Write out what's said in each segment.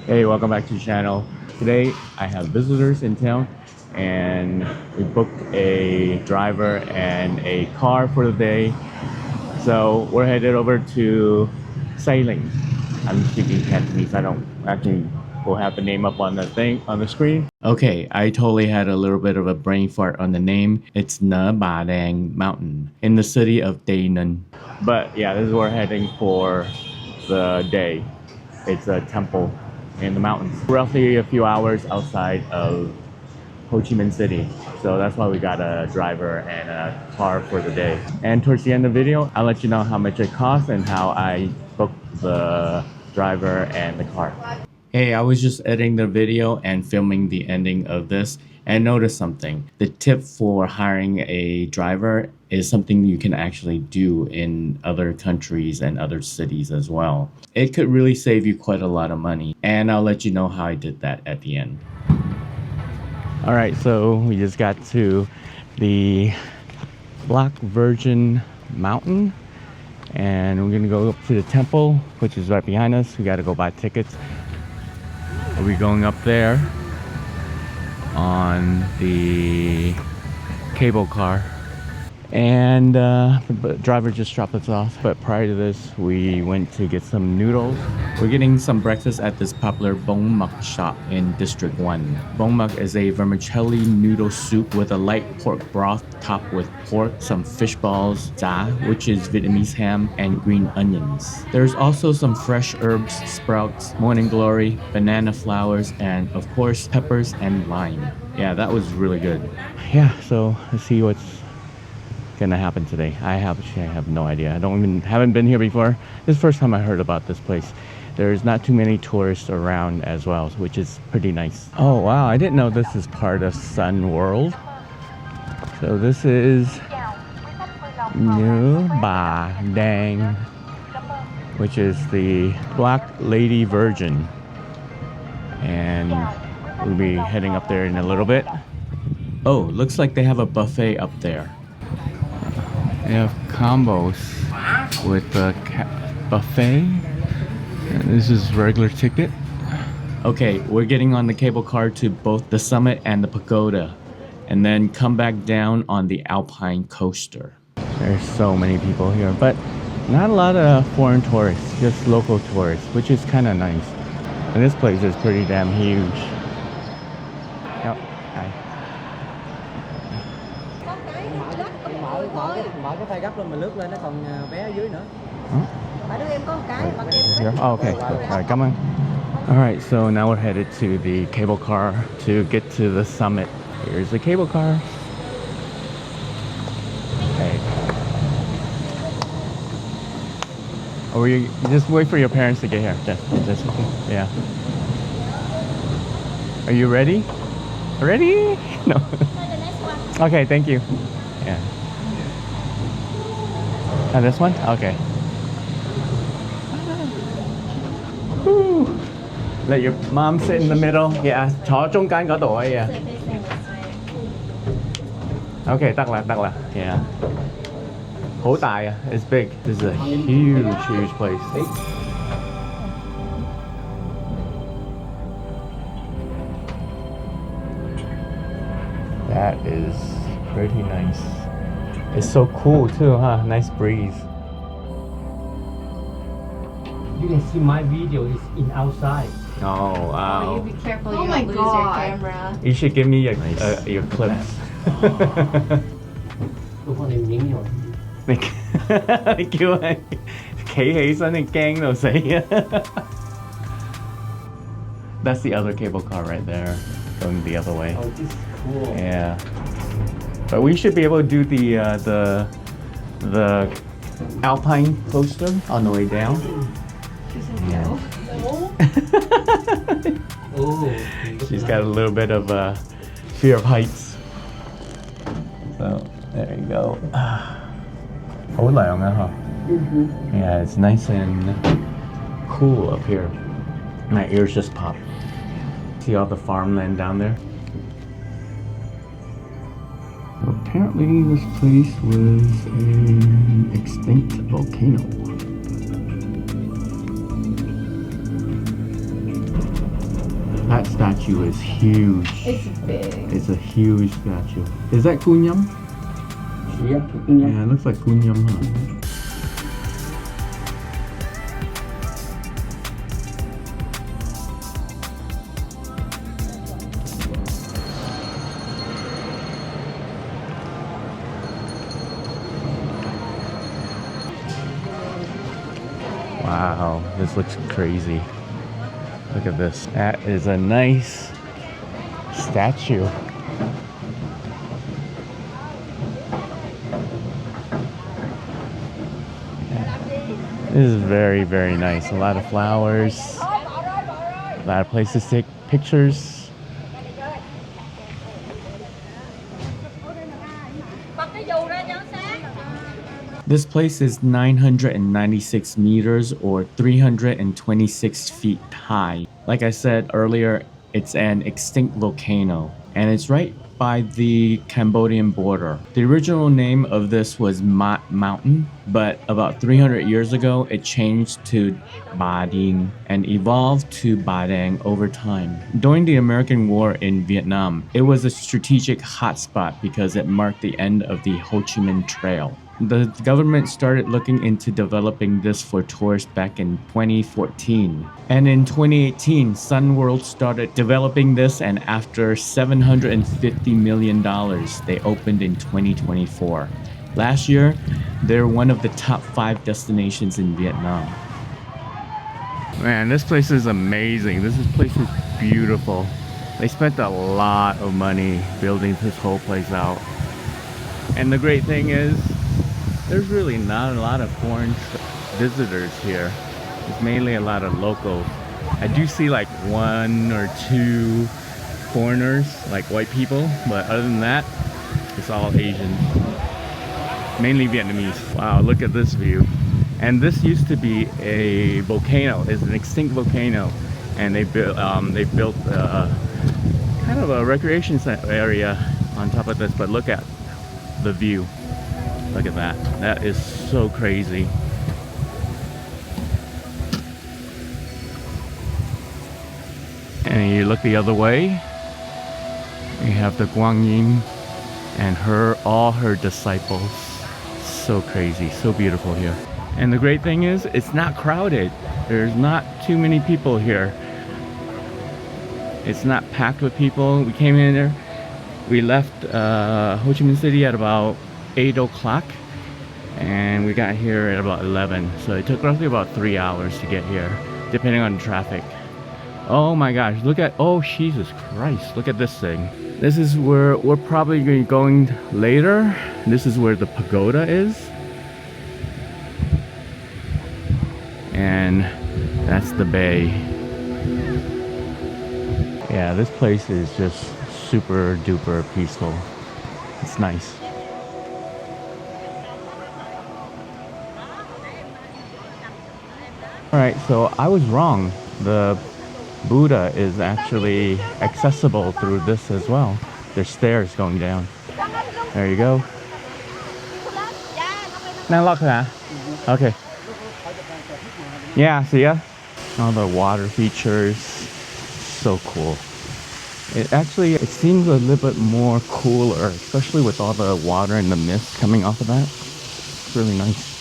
Hey, welcome back to the channel. Today I have visitors in town and we booked a driver and a car for the day. So we're headed over to Tay Ninh. I'm speaking Cantonese. I don't actually will have the name up on the thing on the screen. Okay, I totally had a little bit of a brain fart on the name. It's Nui Ba Den Mountain in the city of Tay Ninh. But yeah, this is where we're heading for the day. It's a temple in the mountains, roughly a few hours outside of Ho Chi Minh City. So that's why we got a driver and a car for the day. And towards the end of the video, I'll let you know how much it costs and how I booked the driver and the car. Hey, I was just editing the video and filming the ending of this and noticed something. The tip for hiring a driver is something you can actually do in other countries and other cities as well. It could really save you quite a lot of money, and I'll let you know how I did that at the end. All right, so we just got to the Black Virgin Mountain and we're gonna go up to the temple, which is right behind us. We gotta go buy tickets. We're going up there on the cable car, and the driver just dropped us off. But prior to this, we went to get some noodles. We're getting some breakfast at this popular bông mọc shop in District 1. Bông mọc is a vermicelli noodle soup with a light pork broth topped with pork, some fish balls, da, which is Vietnamese ham, and green onions. There's also some fresh herbs, sprouts, morning glory, banana flowers, and of course peppers and lime. Yeah, that was really good. Yeah, so let's see what's gonna happen today. I have no idea. Haven't been here before. This is the first time I heard about this place. There's not too many tourists around as well, which is pretty nice. Oh wow, I didn't know this is part of Sun World. So this is Nui Ba Den, which is the Black Lady Virgin, and we'll be heading up there in a little bit. Oh, looks like they have a buffet up there. They have combos with the buffet. And this is regular ticket. Okay, we're getting on the cable car to both the summit and the pagoda, and then come back down on the Alpine coaster. There's so many people here, but not a lot of foreign tourists, just local tourists, which is kind of nice. And this place is pretty damn huge. Yep. Hi. Mở cái phay gấp lên, mình lướt lên nó còn vé ở dưới nữa. Here? Oh, okay. All right, come on. All right, so now we're headed to the cable car to get to the summit. Here's the cable car. Okay. Or you just wait for your parents to get here. That's okay. Yeah. Are you ready? Ready? No. Okay, thank you. Yeah. And this one? Okay. Woo. Let your mom sit in the middle. Yeah, 坐中間嗰度啊 yeah. Okay, 得啦. Yeah. 好大啊. It's big. This is a huge place. That is pretty nice. It's so cool too, huh? Nice breeze. You can see my video is in outside. Oh wow. You be careful, you Oh don't my lose God. your camera. You should give me your clips. Tôi có niềm nhẫn rồi. 你叫佢企起身，你驚到死啊 That's the other cable car right there, going the other way. Oh, this is cool. Yeah, but we should be able to do the Alpine coaster on the way down. No. Oh, She's got a little bit of fear of heights. So there you go. 好涼啊, huh? Yeah, it's nice and cool up here. My ears just pop. See all the farmland down there? Apparently this place was an extinct volcano. That statue is huge. It's big. It's a huge statue. Is that Kunyam? Yeah, Yeah, it looks like Kunyam, huh? Wow, this looks crazy. Look at this. That is a nice statue. This is very, very nice. A lot of flowers, a lot of places to take pictures. This place is 996 meters or 326 feet high. Like I said earlier, it's an extinct volcano and it's right by the Cambodian border. The original name of this was Mountain, but about 300 years ago, it changed to Ba Den and evolved to Ba Dang over time. During the American War in Vietnam, it was a strategic hotspot because it marked the end of the Ho Chi Minh Trail. The government started looking into developing this for tourists back in 2014. And in 2018, Sun World started developing this, and after $750 million, they opened in 2024. Last year, they're one of the top 5 destinations in Vietnam. Man, this place is amazing. This place is beautiful. They spent a lot of money building this whole place out. And the great thing is, there's really not a lot of foreign visitors here. It's mainly a lot of locals. I do see like 1 or 2 foreigners, like white people, but other than that, it's all Asian. Mainly Vietnamese. Wow, look at this view. And this used to be a volcano. It's an extinct volcano, and they built kind of a recreation area on top of this. But look at the view. Look at that. That is so crazy. And you look the other way, you have the Guanyin and all her disciples. So crazy, so beautiful here. And the great thing is, it's not crowded. There's not too many people here. It's not packed with people. We came in there, we left Ho Chi Minh City at about 8 o'clock and we got here at about 11, so it took roughly about 3 hours to get here, depending on traffic. Oh my gosh, look at, oh Jesus Christ, look at this thing. This is where we're probably going to be going later. This is where the pagoda is, and that's the bay. Yeah, this place is just super duper peaceful. It's nice. Alright, so I was wrong. The Buddha is actually accessible through this as well. There's stairs going down. There you go. Now look at that. Okay. Yeah, see ya. All the water features. So cool. It seems a little bit more cooler, especially with all the water and the mist coming off of that. It's really nice.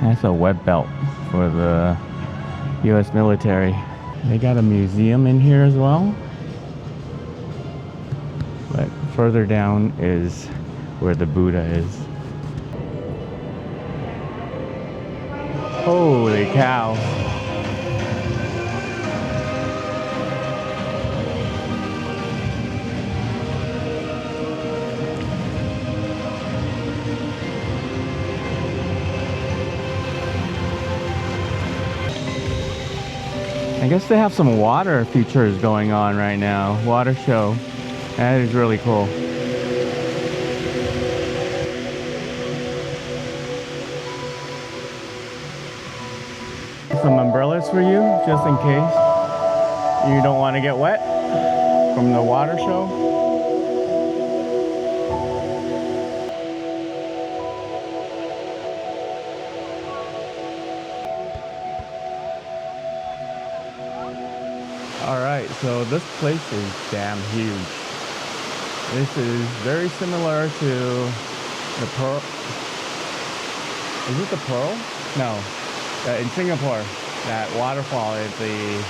That's a web belt for the US military. They got a museum in here as well. But further down is where the Buddha is. Holy cow. guess they have some water features going on right now. Water show. That is really cool. Some umbrellas for you, just in case you don't want to get wet from the water show. Alright, so this place is damn huge. This is very similar to the Pearl. Is it the Pearl? No. In Singapore, that waterfall at the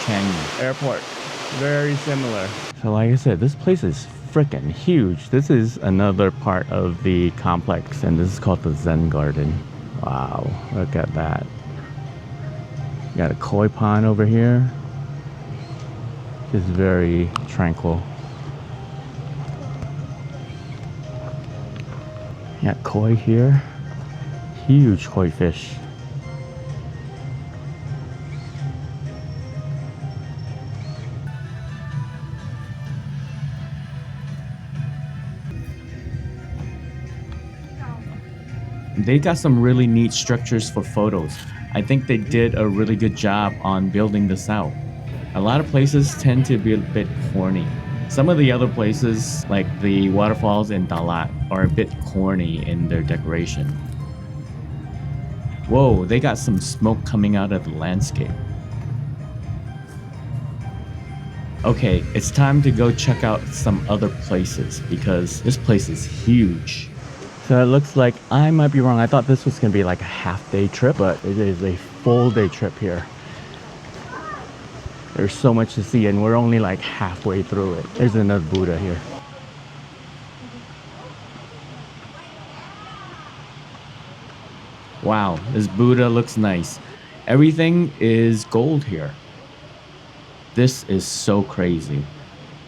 Changi airport. Very similar. So like I said, this place is freaking huge. This is another part of the complex, and this is called the Zen Garden. Wow, look at that. Got a koi pond over here. Just very tranquil. Got koi here. Huge koi fish. They got some really neat structures for photos. I think they did a really good job on building this out. A lot of places tend to be a bit corny. Some of the other places, like the waterfalls in Dalat, are a bit corny in their decoration. Whoa, they got some smoke coming out of the landscape. Okay, it's time to go check out some other places because this place is huge. So it looks like I might be wrong. I thought this was gonna be like a half-day trip, but it is a full-day trip here. There's so much to see and we're only like halfway through it. There's another Buddha here. Wow, this Buddha looks nice. Everything is gold here. This is so crazy.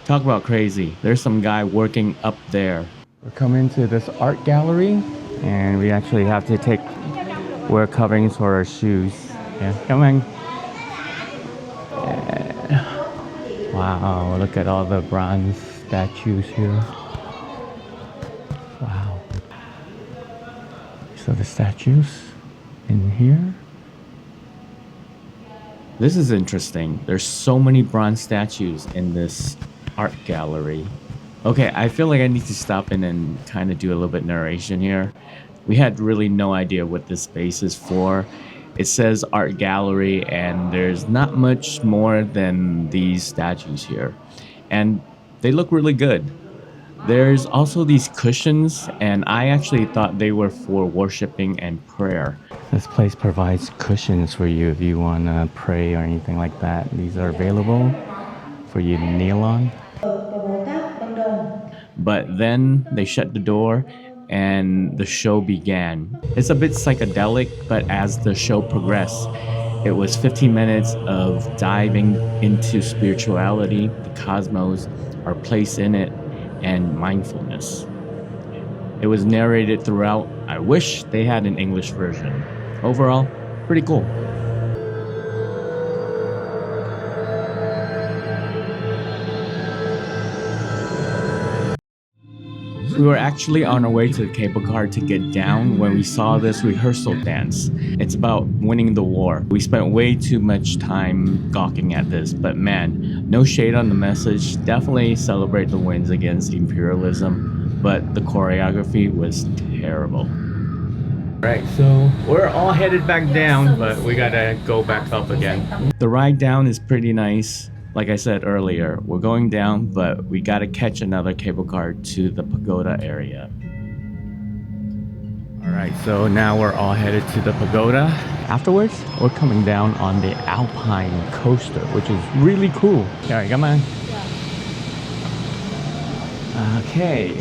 Talk about crazy. There's some guy working up there. We're coming to this art gallery and we actually have to wear coverings for our shoes. Yeah, come on. Yeah. Wow, look at all the bronze statues here. Wow. So the statues in here. This is interesting. There's so many bronze statues in this art gallery. Okay, I feel like I need to stop in and kind of do a little bit narration here. We had really no idea what this space is for. It says art gallery and there's not much more than these statues here. And they look really good. There's also these cushions and I actually thought they were for worshiping and prayer. This place provides cushions for you if you want to pray or anything like that. These are available for you to kneel on. But then they shut the door and the show began. It's a bit psychedelic, but as the show progressed, it was 15 minutes of diving into spirituality, the cosmos, our place in it, and mindfulness. It was narrated throughout. I wish they had an English version. Overall, pretty cool. We were actually on our way to the cable car to get down when we saw this rehearsal dance. It's about winning the war. We spent way too much time gawking at this, but man, no shade on the message. Definitely celebrate the wins against imperialism, but the choreography was terrible. Right, so we're all headed back down, but we gotta go back up again. The ride down is pretty nice. Like I said earlier, we're going down, but we gotta catch another cable car to the pagoda area. Alright, so now we're all headed to the pagoda. Afterwards, we're coming down on the Alpine coaster, which is really cool. Alright, come on. Okay.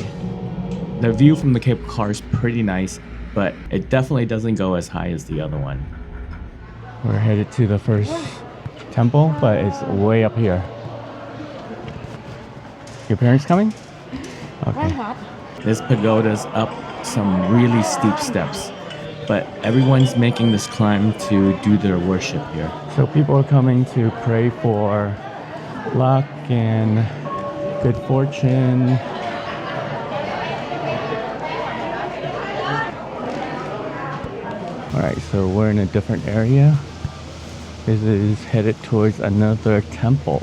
The view from the cable car is pretty nice, but it definitely doesn't go as high as the other one. We're headed to the first temple, but it's way up here. Your parents coming? Okay. This pagoda's up some really steep steps. but everyone's making this climb to do their worship here. So people are coming to pray for luck and good fortune. Alright, so we're in a different area. This is headed towards another temple.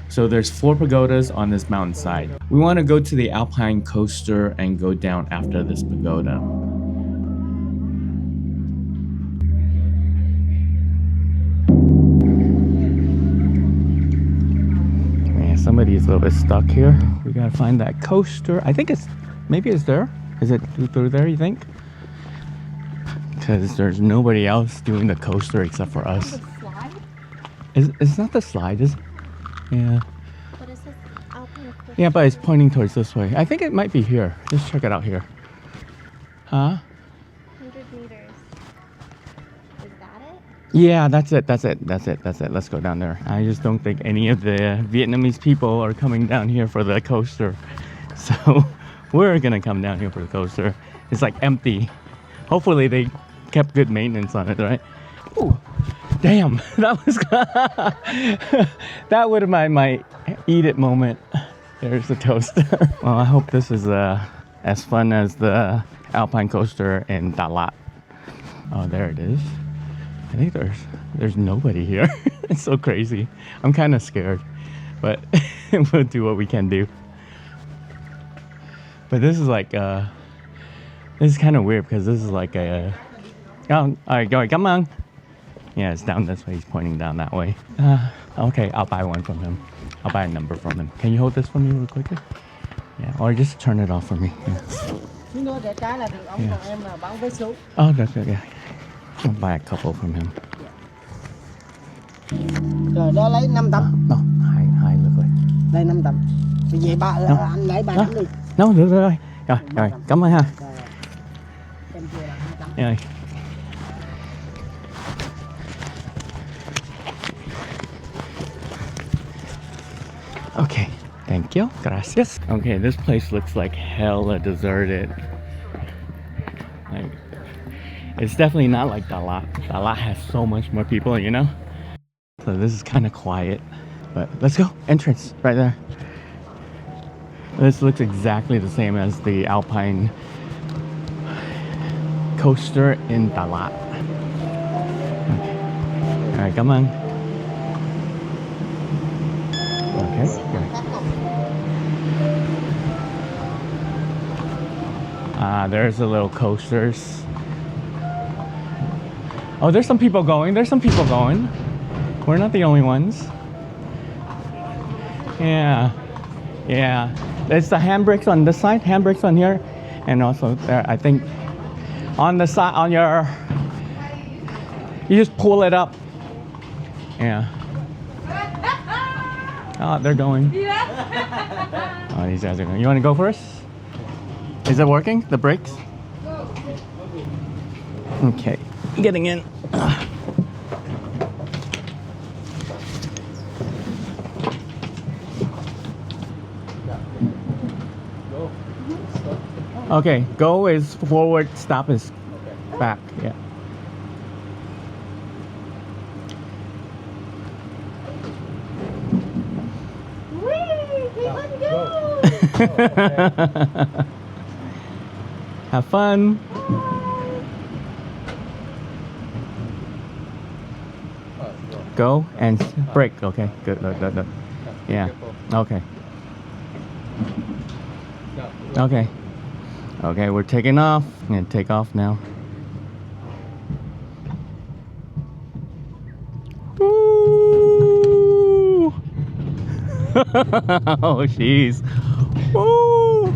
So there's 4 pagodas on this mountainside. We want to go to the Alpine coaster and go down after this pagoda. Man, somebody's a little bit stuck here. We gotta find that coaster. I think maybe it's there. Is it through there, you think? Because there's nobody else doing the coaster except for us. The slide? It's not the slide, is it? Yeah. But it says Alpine Coaster. Yeah, but it's pointing towards this way. I think it might be here. Let's check it out here. Huh? 100 meters. Is that it? Yeah, that's it. Let's go down there. I just don't think any of the Vietnamese people are coming down here for the coaster. So we're gonna come down here for the coaster. It's like empty. Hopefully they kept good maintenance on it, right? Ooh. Damn, that was that would have been my eat it moment. There's the toast. Well, I hope this is as fun as the Alpine coaster in Dalat. Oh, there it is. I think there's nobody here. It's so crazy. I'm kind of scared, but we'll do what we can do. But this is like this is kind of weird because this is like a oh, all right, go, come on. Yeah, it's down this way. He's pointing down that way. Okay, I'll buy one from him. I'll buy a number from him. Can you hold this for me real quickly? Yeah, or just turn it off for me. Yeah. Oh, that's good. Yeah, I'll buy a couple from him. Rồi đó lấy 5 tấm. No, hai lượt rồi. Đây 5 tấm. Vì vậy anh lấy 3 tấm đi. No, được rồi. Rồi, cảm ơn ha. Em chia là 2 tấm. Rồi. Okay, thank you. Gracias. Okay, this place looks like hella deserted. Like, it's definitely not like Dalat. Dalat has so much more people, you know? So this is kind of quiet. But let's go. Entrance, right there. This looks exactly the same as the Alpine coaster in Dalat. Okay. Alright, come on. Okay, good. There's the little coasters. Oh, there's some people going. We're not the only ones. Yeah. There's the handbrakes on this side, handbrakes on here, and also there. I think on the side, on your, you just pull it up. Yeah. Oh, they're going. Oh, these guys are going. You want to go first? Is it working? The brakes? Okay, getting in. Okay, go is forward, stop is back. Yeah. Have fun. Go and brake. Okay, good. Yeah. Okay. Okay, we're taking off. I'm gonna take off now. Woo! Oh, jeez. Woo!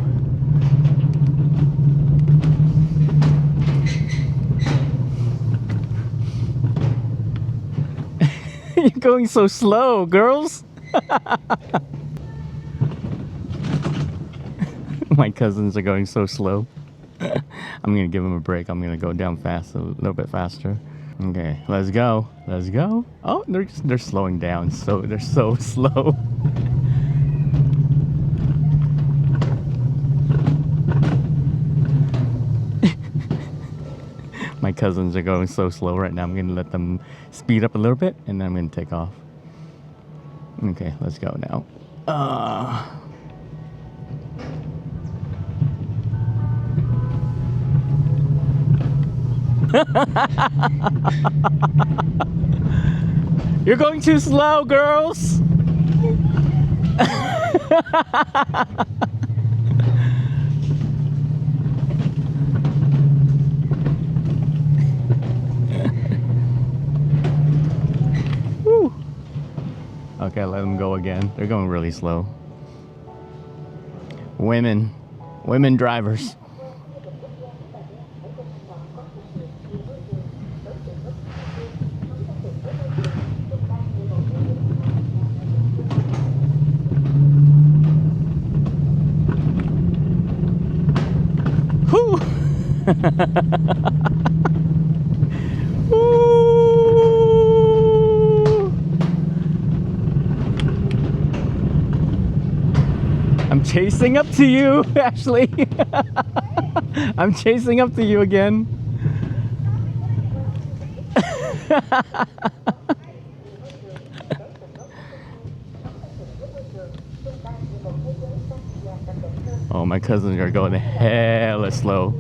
You're going so slow, girls. My cousins are going so slow. I'm gonna give them a break. I'm gonna go down fast, a little bit faster. Okay, let's go. Oh, they're slowing down. So they're so slow. cousins are going so slow right now. I'm gonna let them speed up a little bit and then I'm gonna take off. Okay, let's go now. You're going too slow, girls. Woo. Okay, let them go again. They're going really slow. Women drivers. Woo. Woo. I'm chasing up to you, Ashley. I'm chasing up to you again. Oh, my cousins are going hella slow.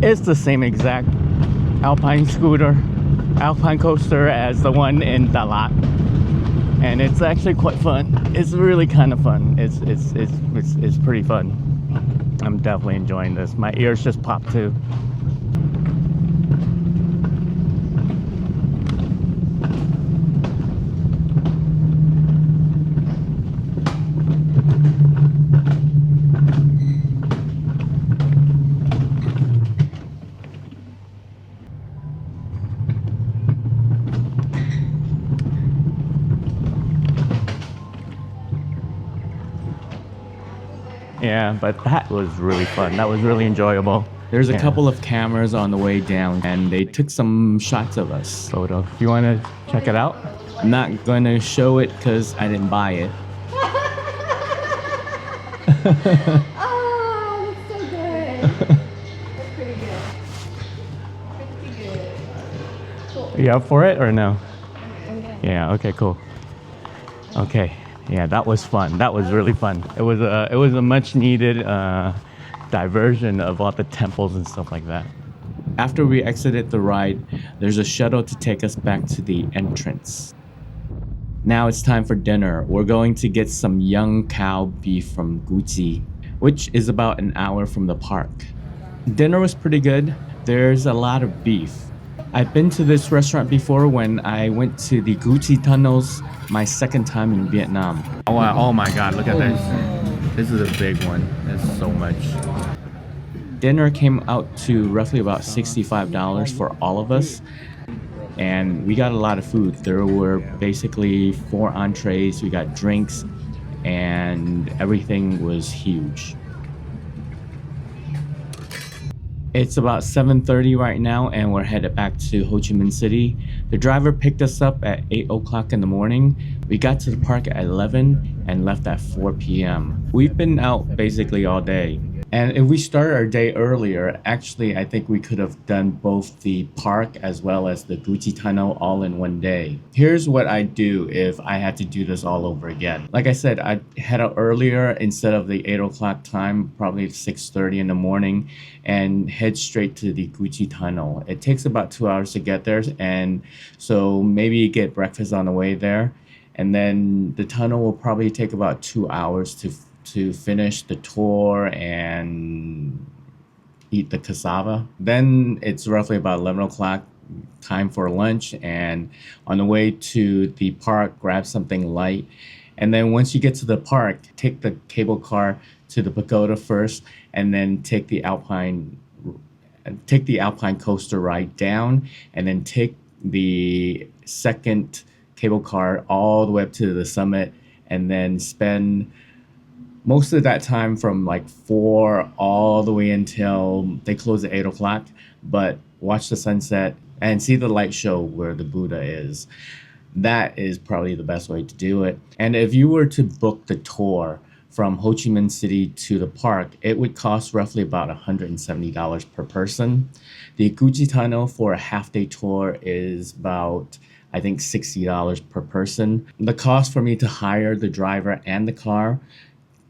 It's the same exact alpine coaster as the one in Dalat, and it's actually quite fun. It's really kind of fun. It's pretty fun. I'm definitely enjoying this. My ears just popped too. Yeah, but that was really fun. That was really enjoyable. There's a couple of cameras on the way down and they took some shots of us. Photo. You want to check it out? I'm not going to show it because I didn't buy it. Oh, that's so good. That's pretty good. Pretty good. Cool. Are you up for it or no? Okay. Yeah, okay, cool. Okay. Yeah, that was fun. That was really fun. It was a much needed diversion of all the temples and stuff like that. After we exited the ride, there's a shuttle to take us back to the entrance. Now it's time for dinner. We're going to get some young cow beef from Gucci, which is about an hour from the park. Dinner was pretty good. There's a lot of beef. I've been to this restaurant before when I went to the Gucci tunnels my second time in Vietnam. Oh, wow. Oh my god, look at this. This is a big one. There's so much. Dinner came out to roughly about $65 for all of us. And we got a lot of food. There were basically 4 entrees, we got drinks, and everything was huge. It's about 7:30 right now and we're headed back to Ho Chi Minh City. The driver picked us up at 8 o'clock in the morning. We got to the park at 11 and left at 4 p.m. We've been out basically all day. And if we started our day earlier, actually I think we could have done both the park as well as the Gucci tunnel all in one day. Here's what I'd do if I had to do this all over again. Like I said, I'd head out earlier instead of the 8 o'clock time, probably 6:30 in the morning, and head straight to the Gucci tunnel. It takes about 2 hours to get there, and so maybe get breakfast on the way there. And then the tunnel will probably take about 2 hours to finish the tour and eat the cassava. Then it's roughly about 11 o'clock time for lunch, and on the way to the park, grab something light. And then once you get to the park, take the cable car to the pagoda first, and then take the Alpine coaster ride down, and then take the second cable car all the way up to the summit, and then spend most of that time from like 4 all the way until they close at 8 o'clock, but watch the sunset and see the light show where the Buddha is. That is probably the best way to do it. And if you were to book the tour from Ho Chi Minh City to the park, it would cost roughly about $170 per person. The Gucci Tunnel for a half-day tour is about, I think, $60 per person. The cost for me to hire the driver and the car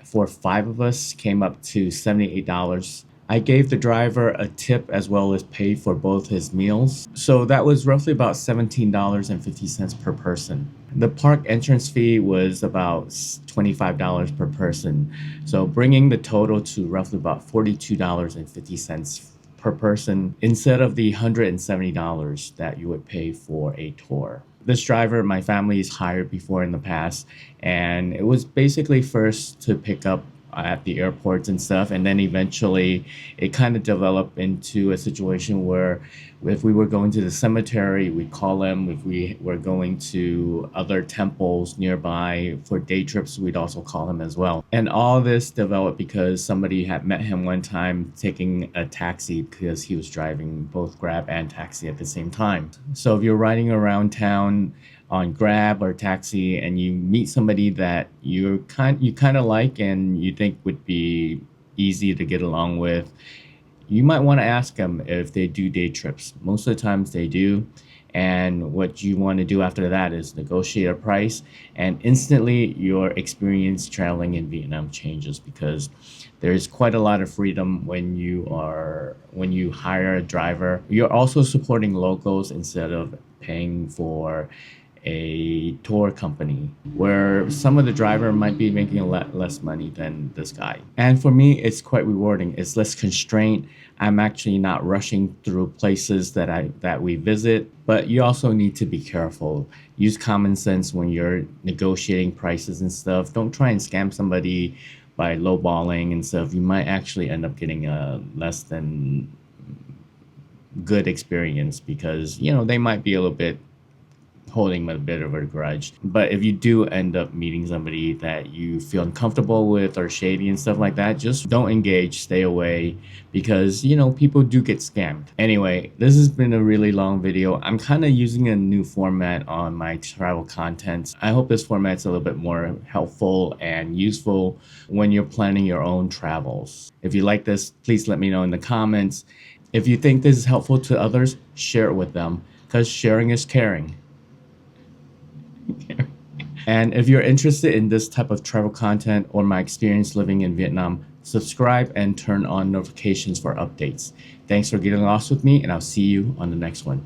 for 5 of us came up to $78. I gave the driver a tip as well as paid for both his meals. So that was roughly about $17.50 per person. The park entrance fee was about $25 per person. So bringing the total to roughly about $42.50 per person instead of the $170 that you would pay for a tour. This driver, my family's hired before in the past, and it was basically first to pick up at the airports and stuff, and then eventually it kind of developed into a situation where if we were going to the cemetery, we'd call him. If we were going to other temples nearby for day trips, we'd also call him as well. And all this developed because somebody had met him one time taking a taxi because he was driving both Grab and taxi at the same time. So if you're riding around town on Grab or taxi and you meet somebody that you kind of like and you think would be easy to get along with, you might want to ask them if they do day trips. Most of the times they do. And what you want to do after that is negotiate a price, and instantly your experience traveling in Vietnam changes because there's quite a lot of freedom when you hire a driver. You're also supporting locals instead of paying for a tour company where some of the driver might be making a lot less money than this guy. And for me, it's quite rewarding. It's less constraint. I'm actually not rushing through places that we visit, but you also need to be careful. Use common sense when you're negotiating prices and stuff. Don't try and scam somebody by lowballing and stuff. You might actually end up getting a less than good experience because, they might be a little bit holding a bit of a grudge. But if you do end up meeting somebody that you feel uncomfortable with or shady and stuff like that, just don't engage, stay away, because people do get scammed. Anyway, this has been a really long video. I'm kind of using a new format on my travel content. I hope this format's a little bit more helpful and useful when you're planning your own travels. If you like this, please let me know in the comments. If you think this is helpful to others, share it with them, because sharing is caring. And if you're interested in this type of travel content or my experience living in Vietnam, subscribe and turn on notifications for updates. Thanks for getting lost with me, and I'll see you on the next one.